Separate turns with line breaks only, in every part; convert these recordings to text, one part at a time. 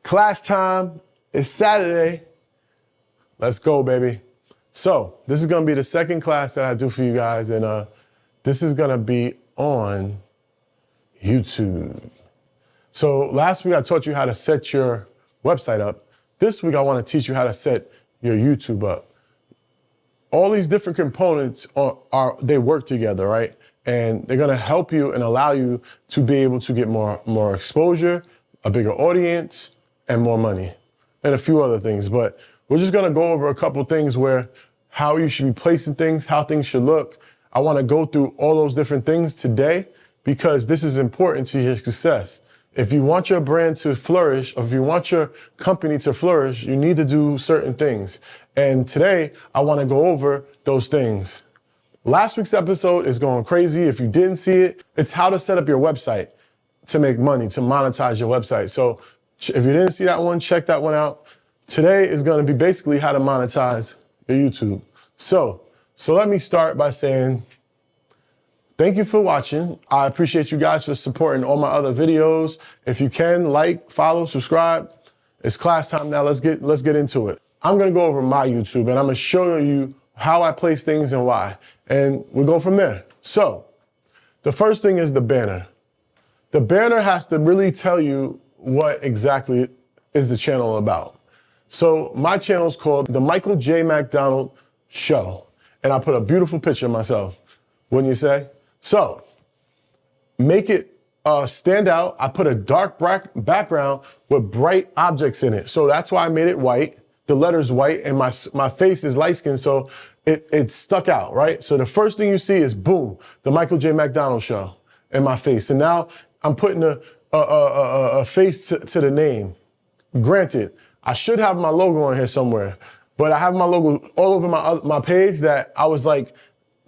Class time. It's Saturday. Let's go, baby. So this is gonna be the second class that I do for you guys, and this is gonna be on YouTube. So last week I taught you how to set your website up. This week I wanna teach you how to set your YouTube up. All these different components they work together, right? And they're gonna help you and allow you to be able to get more exposure, a bigger audience, and more money, and a few other things. But we're just gonna go over a couple things where how you should be placing things, how things should look. I wanna go through all those different things today because this is important to your success. If you want your brand to flourish, or if you want your company to flourish, you need to do certain things. And today, I wanna go over those things. Last week's episode is going crazy. If you didn't see it, it's how to set up your website to make money, to monetize your website. So if you didn't see that one, check that one out. Today is gonna be basically how to monetize your YouTube. So let me start by saying, thank you for watching. I appreciate you guys for supporting all my other videos. If you can, like, follow, subscribe. It's class time now, let's get into it. I'm gonna go over my YouTube and I'm gonna show you how I place things and why. And we'll go from there. So the first thing is the banner. The banner has to really tell you what exactly is the channel about. So my channel is called The Michael J. McDonald Show. And I put a beautiful picture of myself, wouldn't you say? So make it stand out. I put a dark background with bright objects in it. So that's why I made it white. The letter's white and my face is light skinned, so it stuck out, right? So the first thing you see is boom, The Michael J. McDonald Show in my face. And now I'm putting a face to the name. Granted, I should have my logo on here somewhere, but I have my logo all over my page that I was like,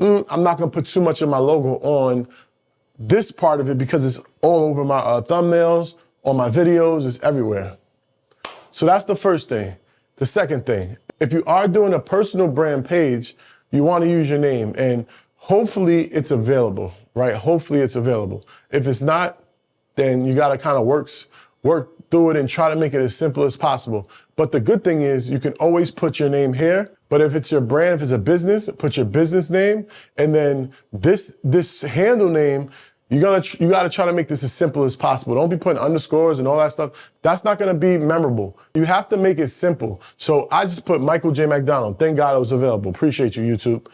I'm not gonna put too much of my logo on this part of it because it's all over my thumbnails, on my videos, it's everywhere. So that's the first thing. The second thing, if you are doing a personal brand page, you wanna use your name and hopefully it's available, right? Hopefully it's available. If it's not, then you gotta kind of work through it and try to make it as simple as possible. But the good thing is you can always put your name here, but if it's your brand, if it's a business, put your business name, and then this handle name, you gotta try to make this as simple as possible. Don't be putting underscores and all that stuff. That's not gonna be memorable. You have to make it simple. So I just put Michael J. McDonald. Thank God it was available. Appreciate you, YouTube.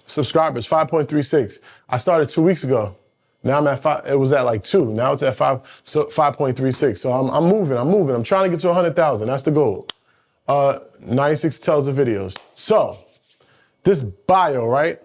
Subscribers, 5.36. I started 2 weeks ago. Now I'm at 5, it was at like 2. Now it's at 5.36. So I'm moving. I'm trying to get to 100,000. That's the goal. 96 tells of videos. So this bio, right?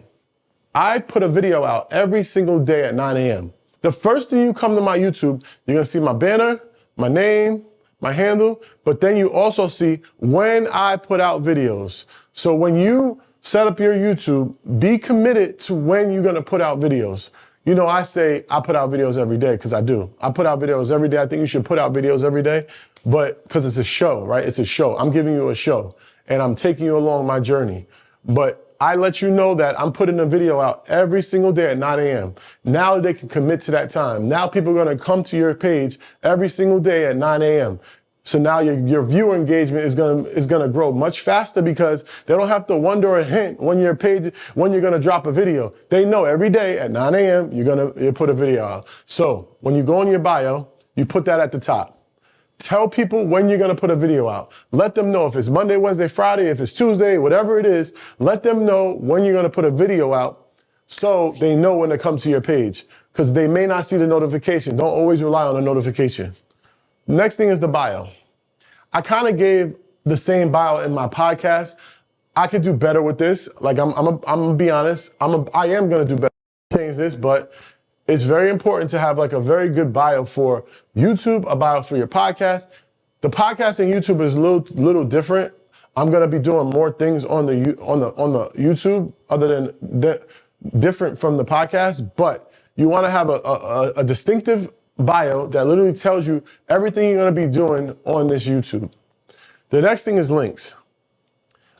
I put a video out every single day at 9 a.m. The first thing you come to my YouTube, you're gonna see my banner, my name, my handle, but then you also see when I put out videos. So when you set up your YouTube, be committed to when you're gonna put out videos. You know, I say I put out videos every day because I do. I put out videos every day. I think you should put out videos every day, but because it's a show, right? It's a show. I'm giving you a show and I'm taking you along my journey. But I let you know that I'm putting a video out every single day at 9 a.m. Now they can commit to that time. Now people are gonna come to your page every single day at 9 a.m. So now your viewer engagement is gonna grow much faster because they don't have to wonder or hint when you're gonna drop a video. They know every day at 9 a.m. you put a video out. So when you go in your bio, you put that at the top. Tell people when you're gonna put a video out. Let them know if it's Monday, Wednesday, Friday, if it's Tuesday, whatever it is, let them know when you're gonna put a video out so they know when to come to your page because they may not see the notification. Don't always rely on the notification. Next thing is the bio. I kind of gave the same bio in my podcast. I could do better with this. Like I'm gonna be honest. I am gonna do better. Change this, but it's very important to have like a very good bio for YouTube, a bio for your podcast. The podcast and YouTube is a little different. I'm gonna be doing more things on the YouTube other than different from the podcast. But you want to have a distinctive bio that literally tells you everything you're gonna be doing on this YouTube. The next thing is links.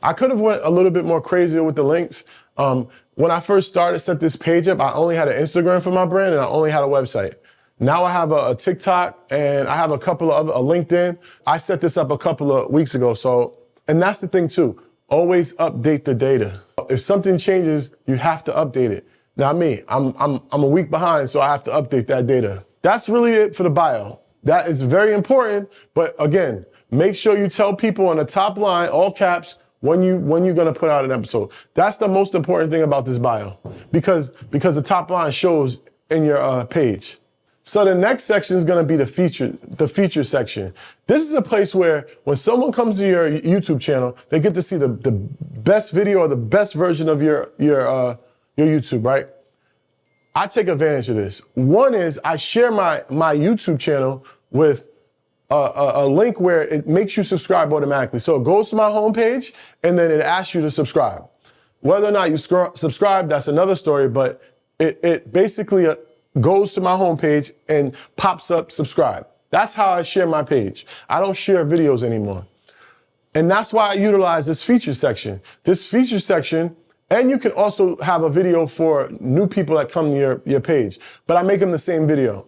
I could have went a little bit more crazier with the links. When I first set this page up, I only had an Instagram for my brand and I only had a website. Now I have a TikTok and I have a couple of other, a LinkedIn. I set this up a couple of weeks ago. So, and that's the thing too, always update the data. If something changes, you have to update it. Not me, I'm a week behind, so I have to update that data. That's really it for the bio. That is very important, but again, make sure you tell people on the top line, all caps, when you're gonna put out an episode. That's the most important thing about this bio, because the top line shows in your page. So the next section is gonna be the feature section. This is a place where when someone comes to your YouTube channel, they get to see the best video or the best version of your YouTube, right? I take advantage of this. One is I share my YouTube channel with a link where it makes you subscribe automatically. So it goes to my homepage and then it asks you to subscribe. Whether or not you subscribe, that's another story, but it basically goes to my homepage and pops up subscribe. That's how I share my page. I don't share videos anymore. And that's why I utilize this feature section. This feature section, and you can also have a video for new people that come to your page, but I make them the same video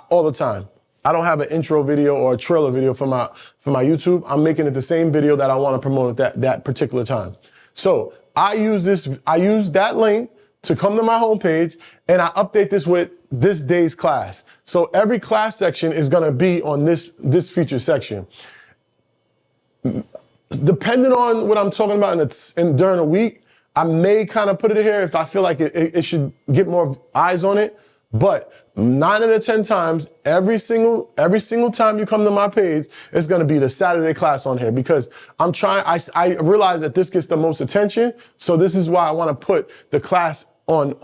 all the time. I don't have an intro video or a trailer video for my YouTube. I'm making it the same video that I want to promote at that particular time. So I use that link to come to my homepage, and I update this with this day's class. So every class section is gonna be on this feature section. Depending on what I'm talking about during the week, I may kind of put it here if I feel like it should get more eyes on it. But 9 out of 10 times, every single time you come to my page, it's gonna be the Saturday class on here, because I realize that this gets the most attention. So this is why I wanna put the class on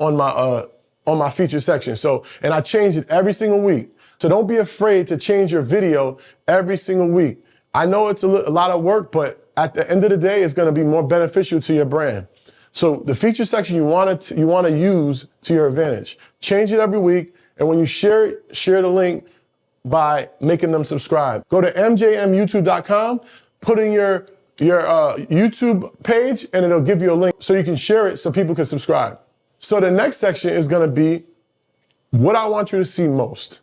my feature section. So, and I change it every single week. So don't be afraid to change your video every single week. I know it's a lot of work, but at the end of the day, it's gonna be more beneficial to your brand. So the feature section you want to use to your advantage. Change it every week, and when you share the link by making them subscribe. Go to mjmyoutube.com, put in your YouTube page, and it'll give you a link so you can share it so people can subscribe. So the next section is going to be what I want you to see most.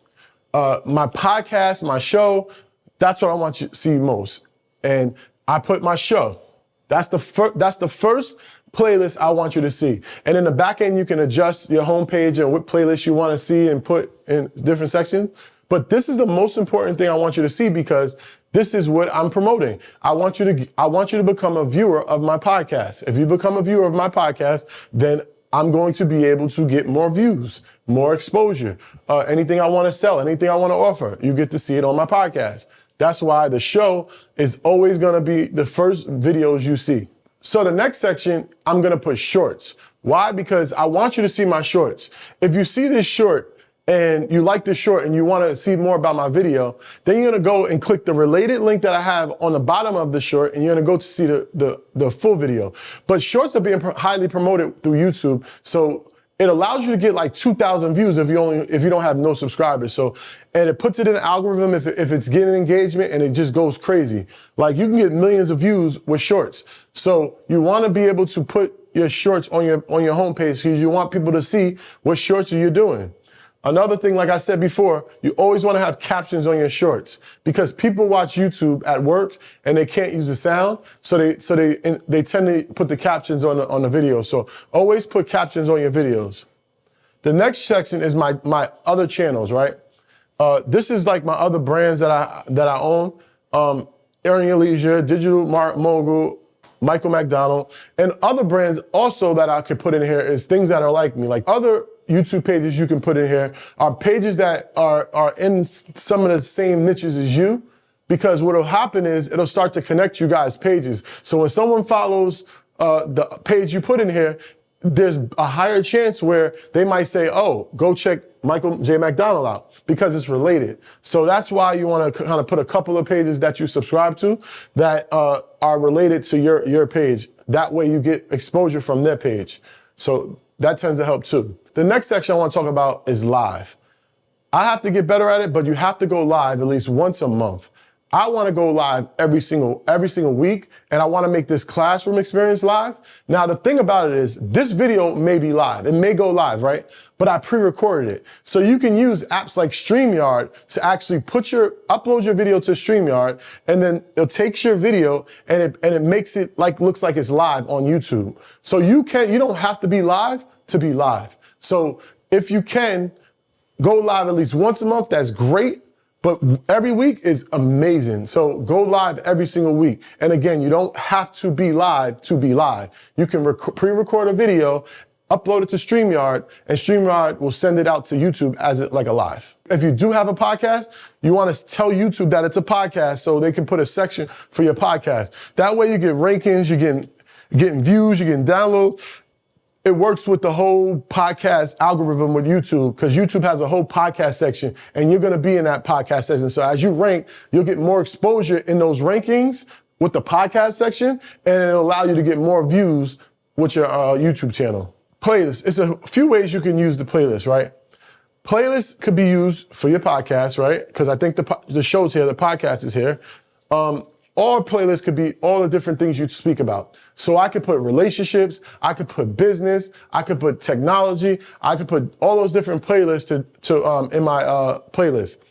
My podcast, my show, that's what I want you to see most. And I put my show. That's the first playlist I want you to see. And in the back end, you can adjust your homepage and what playlist you want to see and put in different sections. But this is the most important thing I want you to see, because this is what I'm promoting. I want you to become a viewer of my podcast. If you become a viewer of my podcast, then I'm going to be able to get more views, more exposure. Anything I want to sell, anything I want to offer, you get to see it on my podcast. That's why the show is always going to be the first videos you see. So the next section, I'm going to put shorts. Why? Because I want you to see my shorts. If you see this short and you like this short and you want to see more about my video, then you're going to go and click the related link that I have on the bottom of the short, and you're going to go to see the full video. But shorts are being highly promoted through YouTube. So it allows you to get like 2,000 views if you don't have no subscribers. So, and it puts it in an algorithm if it's getting engagement, and it just goes crazy. Like you can get millions of views with shorts. So you want to be able to put your shorts on your homepage, because you want people to see what shorts are you doing. Another thing, like I said before, you always want to have captions on your shorts, because people watch YouTube at work and they can't use the sound, so they tend to put the captions on the video. So always put captions on your videos. The next section is my other channels, right? This is like my other brands that I own. Earn Your Leisure, Digital Mogul, Michael McDonald, and other brands also that I could put in here is things that are like me, like other YouTube pages you can put in here are pages that are in some of the same niches as you, because what'll happen is it'll start to connect you guys' pages. So when someone follows the page you put in here, there's a higher chance where they might say, oh, go check Michael J. McDonald out, because it's related. So that's why you want to kind of put a couple of pages that you subscribe to that are related to your page. That way you get exposure from their page. So that tends to help too. The next section I want to talk about is live. I have to get better at it, but you have to go live at least once a month. I want to go live every single week, and I want to make this classroom experience live. Now, the thing about it is this video may be live. It may go live, right? But I pre-recorded it. So you can use apps like StreamYard to actually upload your video to StreamYard, and then it takes your video and it makes it looks like it's live on YouTube. So you don't have to be live to be live. So if you can go live at least once a month, that's great. But every week is amazing. So go live every single week. And again, you don't have to be live to be live. You can pre-record a video, upload it to StreamYard, and StreamYard will send it out to YouTube as like a live. If you do have a podcast, you want to tell YouTube that it's a podcast so they can put a section for your podcast. That way you get rankings, you're getting views, you're getting downloads. It works with the whole podcast algorithm with YouTube, because YouTube has a whole podcast section and you're going to be in that podcast section. So as you rank, you'll get more exposure in those rankings with the podcast section, and it'll allow you to get more views with your YouTube channel. Playlist. It's a few ways you can use the playlist, right? Playlist could be used for your podcast, right? Because I think the show's here, the podcast is here. Or playlist could be all the different things you speak about. So I could put relationships, I could put business, I could put technology, I could put all those different playlists in my playlist.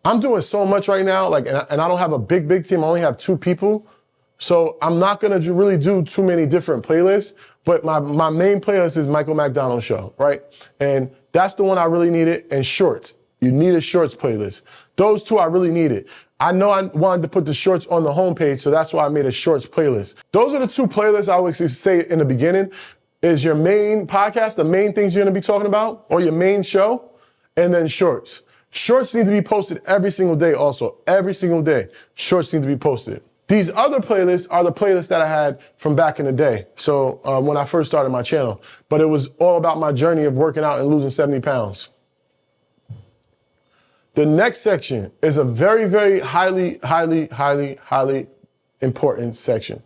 I'm doing so much right now, and I don't have a big team. I only have 2 people. So I'm not gonna really do too many different playlists, but my main playlist is Michael McDonald Show, right? And that's the one I really needed. And shorts. You need a shorts playlist. Those 2 I really needed. I know I wanted to put the shorts on the homepage, so that's why I made a shorts playlist. Those are the 2 playlists I would say in the beginning. Is your main podcast, the main things you're gonna be talking about, or your main show, and then shorts. Shorts need to be posted every single day also. Every single day, shorts need to be posted. These other playlists are the playlists that I had from back in the day. So when I first started my channel, but it was all about my journey of working out and losing 70 pounds. The next section is a very, very highly important section.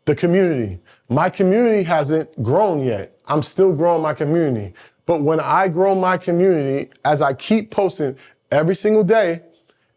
The community. My community hasn't grown yet. I'm still growing my community. But when I grow my community, as I keep posting every single day,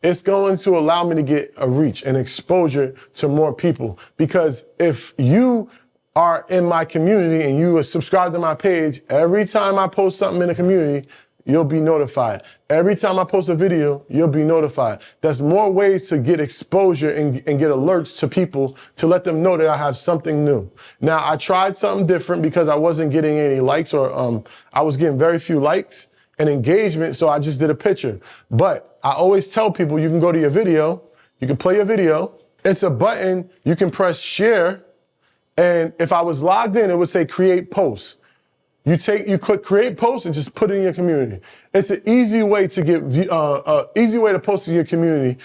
it's going to allow me to get a reach and exposure to more people. Because if you are in my community and you are subscribed to my page, every time I post something in the community, you'll be notified. Every time I post a video, you'll be notified. There's more ways to get exposure and get alerts to people to let them know that I have something new. Now, I tried something different because I wasn't getting any likes, or I was getting very few likes and engagement, so I just did a picture. But I always tell people you can go to your video, you can play your video. It's a button, you can press share, and if I was logged in, it would say create posts. You click create post and just put it in your community. It's an easy way to get, easy way to post in your community.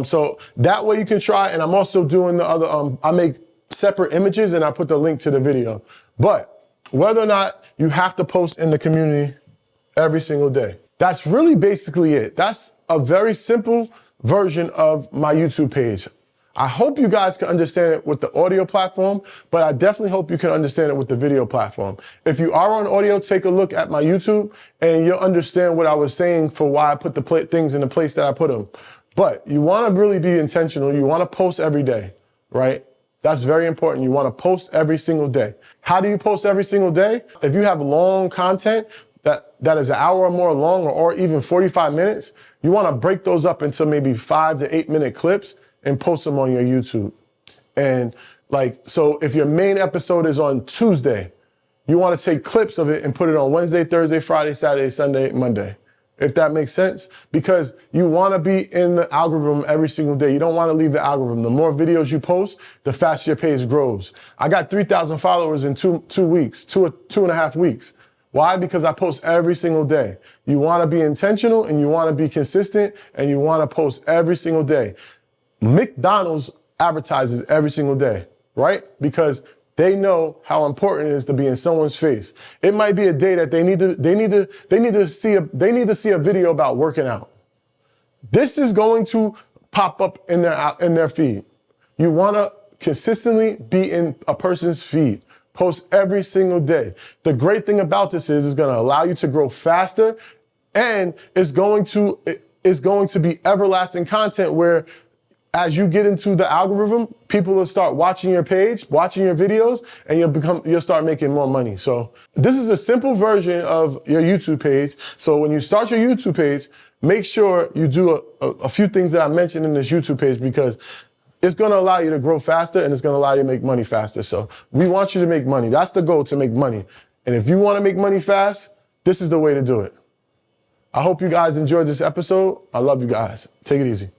So that way you can try. And I'm also doing the other, I make separate images and I put the link to the video. But whether or not you have to post in the community every single day. That's really basically it. That's a very simple version of my YouTube page. I hope you guys can understand it with the audio platform, but I definitely hope you can understand it with the video platform. If you are on audio, take a look at my YouTube and you'll understand what I was saying for why I put the things in the place that I put them. But you want to really be intentional. You want to post every day, right? That's very important. You want to post every single day. How do you post every single day? If you have long content that is an hour or more long, or even 45 minutes, you want to break those up into maybe 5 to 8 minute clips and post them on your YouTube. And so if your main episode is on Tuesday, you want to take clips of it and put it on Wednesday, Thursday, Friday, Saturday, Sunday, Monday. If that makes sense, because you want to be in the algorithm every single day. You don't want to leave the algorithm. The more videos you post, the faster your page grows. I got 3,000 followers in two weeks, two and a half weeks. Why? Because I post every single day. You want to be intentional and you want to be consistent and you want to post every single day. McDonald's advertises every single day, right? Because they know how important it is to be in someone's face. It might be a day that they need to see a video about working out. This is going to pop up in their feed. You want to consistently be in a person's feed. Post every single day. The great thing about this is it's going to allow you to grow faster, and it's going to is going to be everlasting content where as you get into the algorithm, people will start watching your page, watching your videos, and you'll start making more money. So this is a simple version of your YouTube page. So when you start your YouTube page, make sure you do a few things that I mentioned in this YouTube page, because it's going to allow you to grow faster and it's going to allow you to make money faster. So we want you to make money. That's the goal, to make money. And if you want to make money fast, this is the way to do it. I hope you guys enjoyed this episode. I love you guys. Take it easy.